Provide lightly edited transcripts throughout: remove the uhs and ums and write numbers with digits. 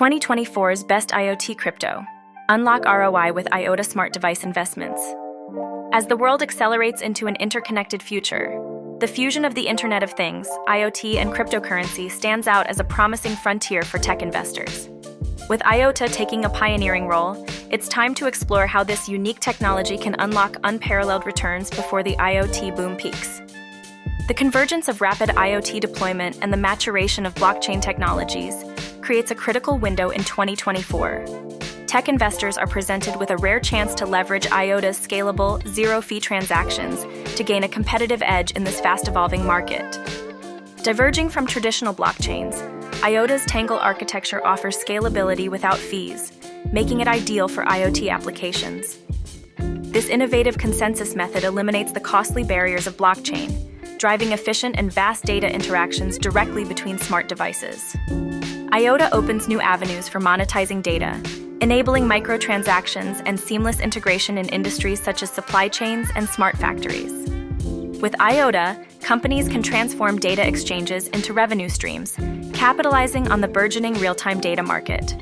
2024's Best IoT Crypto. Unlock ROI with IOTA Smart Device Investments. As the world accelerates into an interconnected future, the fusion of the Internet of Things, IoT, and cryptocurrency stands out as a promising frontier for tech investors. With IOTA taking a pioneering role, it's time to explore how this unique technology can unlock unparalleled returns before the IoT boom peaks. The convergence of rapid IoT deployment and the maturation of blockchain technologies creates a critical window in 2024. Tech investors are presented with a rare chance to leverage IOTA's scalable, zero-fee transactions to gain a competitive edge in this fast-evolving market. Diverging from traditional blockchains, IOTA's Tangle architecture offers scalability without fees, making it ideal for IoT applications. This innovative consensus method eliminates the costly barriers of blockchain, driving efficient and vast data interactions directly between smart devices. IOTA opens new avenues for monetizing data, enabling microtransactions and seamless integration in industries such as supply chains and smart factories. With IOTA, companies can transform data exchanges into revenue streams, capitalizing on the burgeoning real-time data market.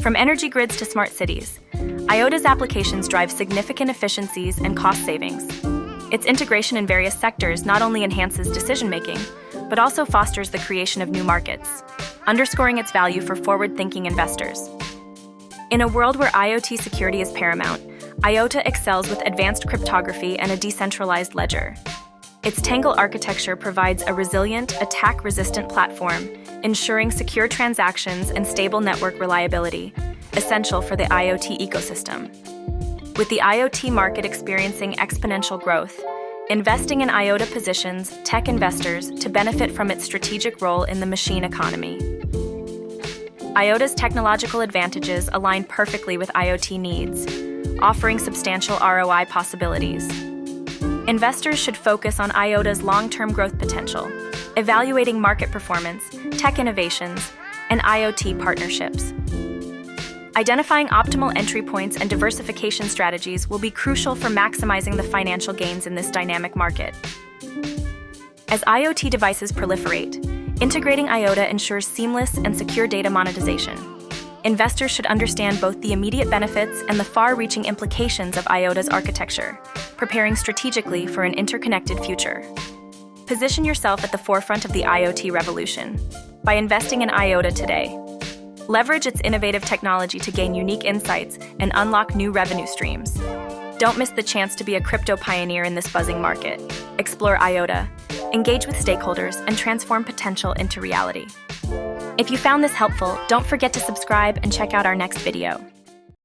From energy grids to smart cities, IOTA's applications drive significant efficiencies and cost savings. Its integration in various sectors not only enhances decision-making, but also fosters the creation of new markets, underscoring its value for forward-thinking investors. In a world where IoT security is paramount, IOTA excels with advanced cryptography and a decentralized ledger. Its Tangle architecture provides a resilient, attack-resistant platform, ensuring secure transactions and stable network reliability, essential for the IoT ecosystem. With the IoT market experiencing exponential growth, investing in IOTA positions tech investors to benefit from its strategic role in the machine economy. IOTA's technological advantages align perfectly with IoT needs, offering substantial ROI possibilities. Investors should focus on IOTA's long-term growth potential, evaluating market performance, tech innovations, and IoT partnerships. Identifying optimal entry points and diversification strategies will be crucial for maximizing the financial gains in this dynamic market. As IoT devices proliferate, integrating IOTA ensures seamless and secure data monetization. Investors should understand both the immediate benefits and the far-reaching implications of IOTA's architecture, preparing strategically for an interconnected future. Position yourself at the forefront of the IoT revolution by investing in IOTA today. Leverage its innovative technology to gain unique insights and unlock new revenue streams. Don't miss the chance to be a crypto pioneer in this buzzing market. Explore IOTA, engage with stakeholders, and transform potential into reality. If you found this helpful, don't forget to subscribe and check out our next video.